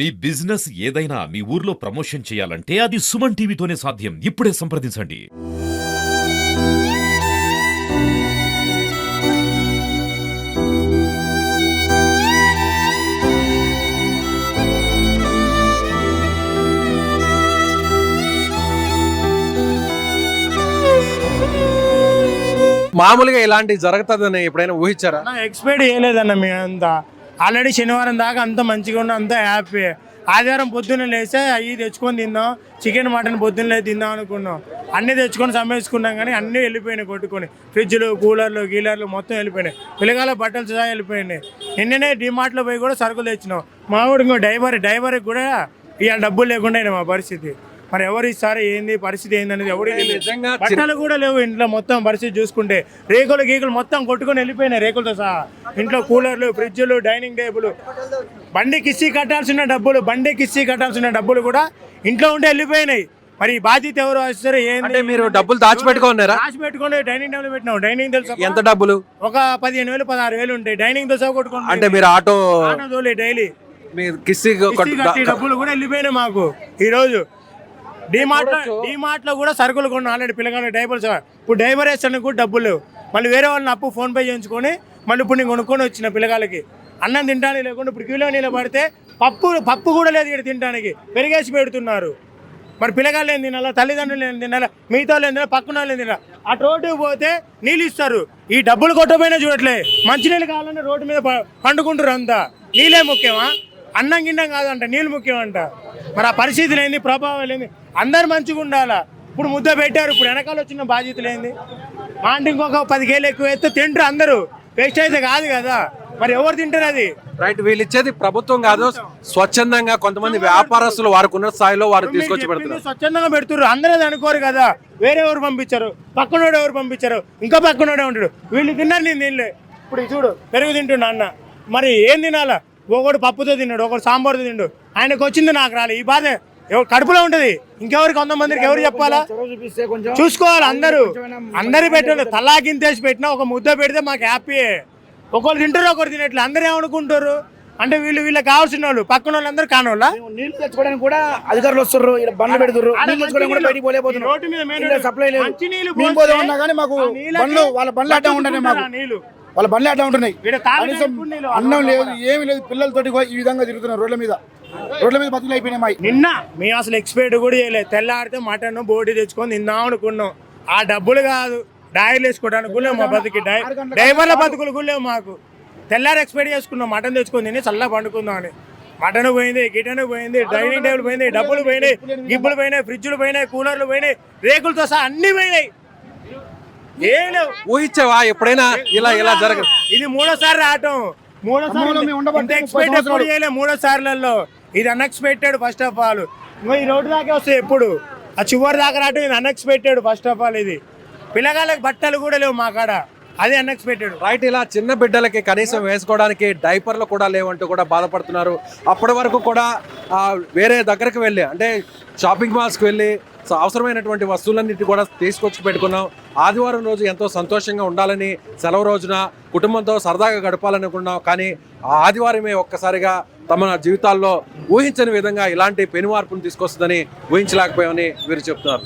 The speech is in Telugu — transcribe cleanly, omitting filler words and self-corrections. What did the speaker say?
మీ బిజినెస్ ఏదైనా మీ ఊర్లో ప్రమోషన్ చేయాలంటే అది సుమన్ టీవీతోనే సాధ్యం. ఇప్పుడే సంప్రదించండి. మామూలుగా ఇలాంటి జరుగుతుందని ఎప్పుడైనా ఊహించారా? ఎక్స్పెక్ట్ చేయలేదన్న మేమంతా. ఆల్రెడీ శనివారం దాకా అంత మంచిగా ఉన్న అంతా హ్యాపీ. ఆదివారం పొద్దున్న లేస్తే అవి తెచ్చుకొని తిందాం, చికెన్ మటన్ పొద్దున్న తిందాం అనుకున్నాం. అన్నీ తెచ్చుకొని సమ్మేసుకున్నాం కానీ అన్నీ వెళ్ళిపోయినాయి కొట్టుకొని. ఫ్రిడ్జ్లు, కూలర్లు, గీలర్లు మొత్తం వెళ్ళిపోయినాయి. పిల్లగాల బట్టలు సహా వెళ్ళిపోయినాయి. నిన్ననే డిమార్ట్లో పోయి కూడా సరుకులు తెచ్చినాం. మా వాడు ఇంకో డ్రైవర్కి కూడా ఇవాళ డబ్బులు లేకుండా మా పరిస్థితి. మరి ఎవరు ఇస్తారు, ఏంది పరిస్థితి ఏంది అనేది ఎవరు నిజంగా బట్టలు కూడా లేవు ఇంట్లో. మొత్తం పరిస్థితి చూసుకుంటే రేకులు గీకులు మొత్తం కొట్టుకొని వెళ్ళిపోయినాయి రేకులతో సహా. ఇంట్లో కూలర్లు, ఫ్రిడ్జ్లు, డైనింగ్ టేబుల్, బండి కిస్తీ కట్టాల్సిన డబ్బులు కూడా ఇంట్లో ఉంటే వెళ్ళిపోయినాయి. మరి ఈ బాధ్యత ఎవరు వస్తారు ఏంటి? మీరు డబ్బులు దాచిపెట్టుకున్నారా? దాచిపెట్టుకుని డైనింగ్ టేబుల్ పెట్టినాం. డైనింగ్ తెలుసు ఎంత డబ్బులు? ఒక 15,000 16,000 ఉంటాయి. డైనింగ్ తో సహా కొట్టుకుంటాం. అంటే మీరు ఆటో డైలీ కిస్తీ డబ్బులు కూడా వెళ్ళిపోయినాయి మాకు. ఈ రోజు డిమార్ట్ లో కూడా సరుకులు కొన్నాం. ఆల్రెడీ పిల్లగాడు డైపర్స్. ఇప్పుడు డైపర్ వేస్తానికి కూడా డబ్బులు లేవు. మళ్ళీ వేరే వాళ్ళని అప్పు ఫోన్ పే చేయించుకొని మళ్ళీ ఇప్పుడు నేను కొనుక్కొని వచ్చిన పిల్లగాళ్ళకి అన్నం తింటానికి లేకుండా ఇప్పుడు కిలో నీళ్ళు పడితే పప్పు కూడా లేదు ఇక్కడ తినడానికి. పెరిగేసి పెడుతున్నారు. మరి పిల్లగాళ్ళు ఏం తినాలా, తల్లిదండ్రులు ఏం తినాలా, మిగతా వాళ్ళు ఏం తినాలా, పక్కన వాళ్ళు ఏం తినాలా. ఆ రోడ్డుకు పోతే నీళ్ళు ఇస్తారు. ఈ డబ్బులు కొట్టపోయినా చూడట్లే. మంచినీళ్ళు కావాలంటే రోడ్డు మీద పండుకుంటారు అంతా. నీళ్ళే ముఖ్యమా? అన్నం గిన్నం కాదంట, నీళ్ళు ముఖ్యమంట. మరి ఆ పరిస్థితులు ఏంది, ప్రభావాలు ఏంది? అందరు మంచిగా ఉండాలా. ఇప్పుడు ముద్ద పెట్టారు, ఇప్పుడు వెనకాల వచ్చిన బాధ్యతలు ఏంది? మా అంటే ఇంకొక 10 కేలు ఎక్కువ వేస్తే తింటారు అందరూ. వేస్ట్ అయితే కాదు కదా. మరి ఎవరు తింటారు అది? రైట్. వీళ్ళు ఇచ్చేది ప్రభుత్వం కాదు, స్వచ్ఛందంగా కొంతమంది వ్యాపారస్తులు వారికి స్థాయిలో వారు తీసుకొచ్చి పెడుతున్నారు. స్వచ్ఛందంగా పెడుతున్నారు. అందరూ అనుకోరు కదా. వేరే ఎవరు పంపించారు, పక్కనోడు ఎవరు పంపించారు, ఇంకా పక్కనోడే ఉంటాడు. వీళ్ళు తిన్నారు, నేను తినలే. ఇప్పుడు చూడు పెరుగు తింటుండ అన్న. మరి ఏం తినాలా? ఒకడు పప్పుతో తిన్నాడు, ఒకడు సాంబార్తో తిండు. ఆయనకు వచ్చింది, నాకు రాలే. ఈ బాధ ఎవరు కడుపులో ఉంటది. ఇంకెవరికి 100 మందికి ఎవరు చెప్పాలా? చూసుకోవాలి. అందరు పెట్టాలి. తలాకింతేసి పెట్టినా ఒక ముద్ద పెడితే మాకు హ్యాపీయే. ఒకరు తింటారు, ఒకరు తినట్లు. అందరూ ఏమనుకుంటారు అంటే వీళ్ళకి కావాల్సిన వాళ్ళు పక్కన వాళ్ళు అందరూ కానోళ్ళ. నీళ్ళు తెచ్చుకోవడానికి కూడా అధికారులు వస్తారు, బండ్లు పెడుతున్నారు. నీళ్ళు తెచ్చుకోవడానికి కూడా బయటికి పోలేకపోతున్నారు. సప్లై లేదు. మేము పోదాం ఉన్నా కానీ మాకు వాళ్ళ బండ్లు అడ్డం ఉంటున్నాయి. మాకు వాళ్ళ బండ్లు అడ్డం ఉంటున్నాయి. అన్నం లేదు, ఏమి లేదు. పిల్లలతోటి ఈ విధంగా తిరుగుతున్నారు రోడ్ల మీద బతుకులు అయిపోయినాయి మాయి. నిన్న మేము అసలు ఎక్స్పెక్ట్ కూడా చేయలేదు. తెల్లాడితే మటన్ బోటి తెచ్చుకొని తిందాం అనుకున్నాం. ఆ డబ్బులు కాదు, డైర్లు వేసుకోవడానికి కూడా మా బతుకి డ్రైవర్ల బతుకులు కూడా లేవు మాకు. తెల్లారి ఎక్స్పెక్ట్ చేసుకున్నాం మటన్ తెచ్చుకొని తిని చల్లగా పండుకుందాం అని. మటన్ పోయింది, గిటన్ పోయింది, డైనింగ్ టేబుల్ పోయింది, డబ్బులు పోయినాయి, గిబ్బులు పోయినాయి, ఫ్రిడ్జ్లు పోయినాయి, కూలర్లు పోయినాయి, రేకులతో సహా అన్ని పోయినాయి. ఏం లేవు. ఊహించావా ఎప్పుడైనా ఇలా జరగదు? ఇది 3సారి రావటం. 3సార్లలో ఇది అన్ఎక్స్పెక్టెడ్. ఫస్ట్ ఆఫ్ ఆల్ ఈ రోడ్డు దాకా వస్తాయి ఎప్పుడు. ఆ చివరి దాకా రావటం ఇది అన్ఎక్స్పెక్టెడ్. ఫస్ట్ ఆఫ్ ఆల్ ఇది పిల్లగాళ్ళకి బట్టలు కూడా లేవు మా కాడ. అది అన్ఎక్స్పెక్టెడ్. రైట్. ఇలా చిన్న బిడ్డలకి కనీసం వేసుకోవడానికి డైపర్లు కూడా లేవంటూ కూడా బాధపడుతున్నారు. అప్పటి వరకు కూడా వేరే దగ్గరకు వెళ్ళి అంటే షాపింగ్ మాల్స్కి వెళ్ళి అవసరమైనటువంటి వస్తువులన్నిటి కూడా తీసుకొచ్చి పెట్టుకున్నాం. ఆదివారం రోజు ఎంతో సంతోషంగా ఉండాలని, సెలవు రోజున కుటుంబంతో సరదాగా గడపాలనుకున్నాం. కానీ ఆ ఆదివారమే ఒక్కసారిగా తమ జీవితాల్లో ఊహించని విధంగా ఇలాంటి పెను మార్పును తీసుకొస్తుందని ఊహించలేకపోయామని వీరు చెప్తున్నారు.